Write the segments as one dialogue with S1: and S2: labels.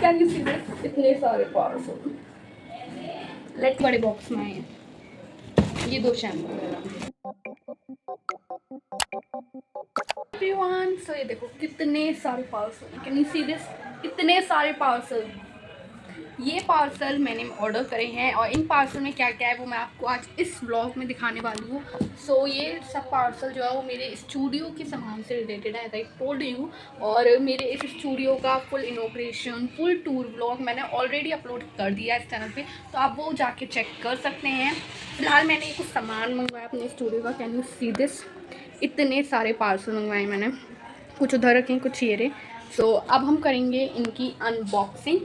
S1: Can you see this, इतने सारे parcel. Let's बड़े बॉक्स में आए हैं ये 2 शैम्पू एवरीवन। सो ये देखो कितने सारे parcel, can you see this, इतने सारे पार्सल। ये पार्सल मैंने ऑर्डर करे हैं और इन पार्सल में क्या क्या है वो मैं आपको आज इस व्लॉग में दिखाने वाली हूँ। सो ये सब पार्सल जो है वो मेरे स्टूडियो के सामान से रिलेटेड है, एज आई टोल्ड यू। और मेरे इस स्टूडियो का full inauguration, full tour vlog मैंने ऑलरेडी अपलोड कर दिया है इस चैनल पे, तो आप वो जाके चेक कर सकते हैं। फिलहाल मैंने कुछ सामान मंगवाया अपने स्टूडियो का, कैन यू सी दिस, इतने सारे पार्सल मंगवाए मैंने, कुछ उधर रखे हैं कुछ ये रहे। सो अब हम करेंगे इनकी अनबॉक्सिंग।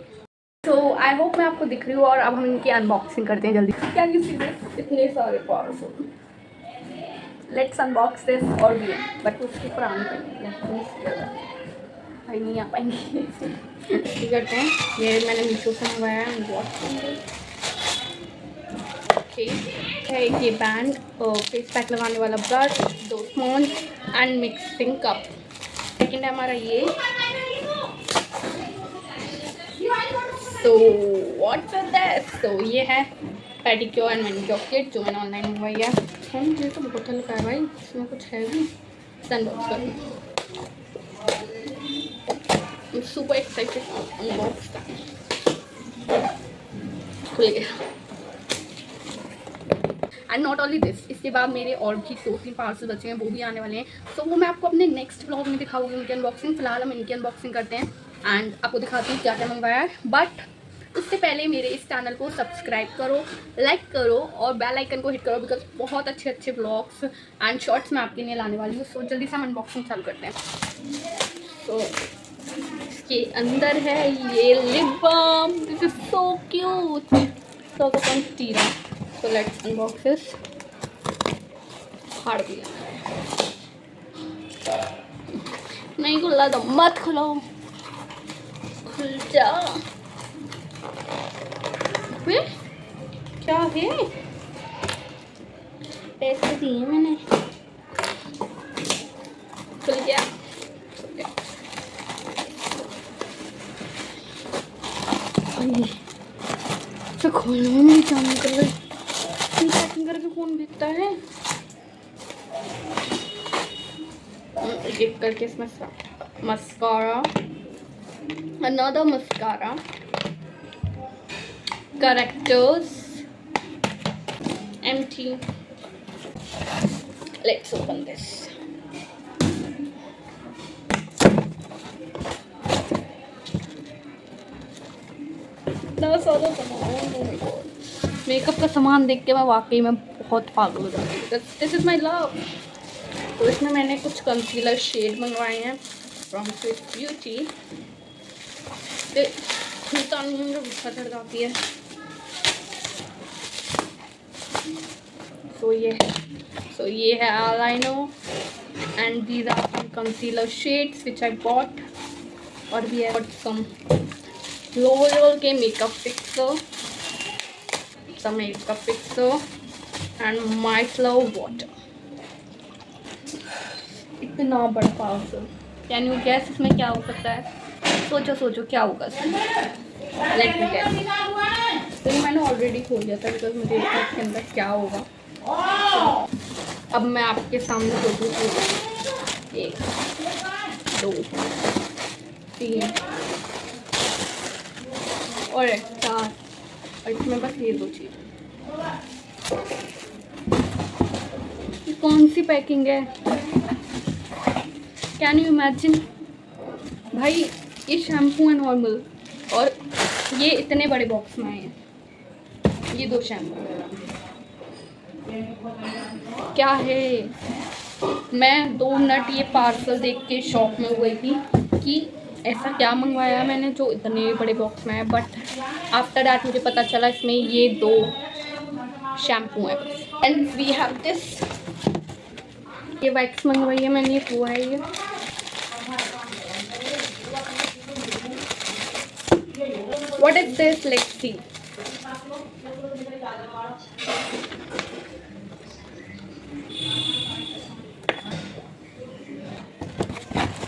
S1: तो आई होप मैं आपको दिख रही हूँ और अब हम इनकी अनबॉक्सिंग करते हैं जल्दी। कैन यू सी दिस, इतने सारे पार्सल। Let's unbox this. और भी है बट उसकी पुरानी भाई नहीं आ पाएंगे। करते हैं, ये मैंने मीशो से मंगवाया है अनबॉक्सिंग। ओके है ये बैंड, फेस पैक लगाने वाला brush, 2 sponge and mixing cup. Second है हमारा ये। तो व्हाट इज दिस, तो ये है पेडिक्योर एंड मैनिक्योर किट जो मैंने ऑनलाइन मंगवाई है। मुझे तो बहुत हल्का है भाई, इसमें कुछ है भी। अनबॉक्स कर, सुपर एक्साइटेड अनबॉक्स खुल गया। एंड नॉट ओनली दिस, इसके बाद मेरे और भी 2-3 पार्सल बचे हैं, वो भी आने वाले हैं। सो वो मैं आपको अपने नेक्स्ट व्लॉग में दिखाऊंगी उनकी अनबॉक्सिंग। फिलहाल हम इनकी अनबॉक्सिंग करते हैं एंड आपको दिखाती हूँ क्या क्या मंगवाया है। बट उससे पहले मेरे इस चैनल को सब्सक्राइब करो, लाइक करो और बेल आइकन को हिट करो, बिकॉज बहुत अच्छे अच्छे व्लॉग्स एंड शॉर्ट्स मैं आपके लिए लाने वाली हूँ। सो जल्दी से हम अनबॉक्सिंग चालू करते हैं। तो इसके अंदर है ये lip balm, this is so cute, so Tira. So let's unbox this. फाड़ दिया, नहीं खुला तो मत खुलो, खुल जा। वे क्या है, पैसे दिए मैंने, खुल गया। तो खोलने में मेरी जान निकल गई। पैकिंग करके कौन भेजता है, एक करके इसमें mascara, another mascara, characters, empty. Let's open this. इतना सारा सामान, oh my God. मेकअप का सामान देख के मैं वाकई में बहुत पागल हो जाती हूँ। This is my love. तो इसमें मैंने कुछ कंसीलर शेड मंगवाए हैं फ्रॉम स्विस ब्यूटी। खुलता नहीं है, मुझे गुस्सा चढ़ जाती है। सो ये है eyeliner and these are some concealer shades which I bought. और भी है सम लोरियल के makeup fixer, some makeup fixer and micellar water। इतना बड़ा पार्सल, कैन यू गैस इसमें क्या हो सकता है? सोचो सोचो क्या होगा इसमें, लेट मी गैस। तो मैंने ऑलरेडी खोल लिया था बिकॉज मुझे इसके अंदर क्या होगा। अब मैं आपके सामने खोलूँ, 1 2 3 और 4, और इसमें बस ये 2 चीज़। कौन सी पैकिंग है, कैन यू इमेजिन भाई। ये शैम्पू है नॉर्मल और ये इतने बड़े बॉक्स में आए हैं ये 2 शैम्पू। क्या है, मैं 2 मिनट ये पार्सल देख के शॉक में हो गई थी कि ऐसा क्या मंगवाया मैंने जो इतने बड़े बॉक्स में है। बट आफ्टर दैट मुझे पता चला इसमें ये 2 शैम्पू है। एंड वी हैव दिस, ये वैक्स मंगवाई है मैंने, वो है ये। What is this, let's see.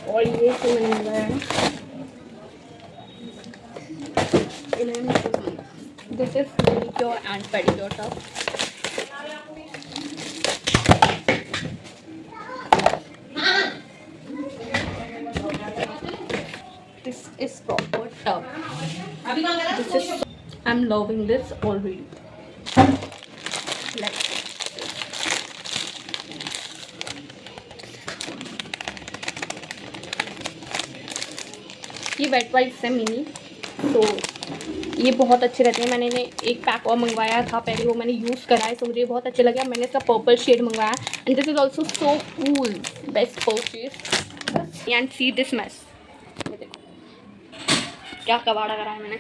S1: और ये तो मैंने मंगाया है This is manicure and pedicure tub. This is proper tub. This is, I'm loving this already. Like, ये वेट वाइप्स है मिनी, तो ये बहुत अच्छे रहते हैं। मैंने एक पैक और मंगवाया था पहले, वो मैंने यूज़ करा है, तो मुझे बहुत अच्छे लगे। मैंने इसका पर्पल शेड मंगवाया and this is also so cool, best purchase. And see this mess, ये देखो क्या कबाड़ा करा है मैंने।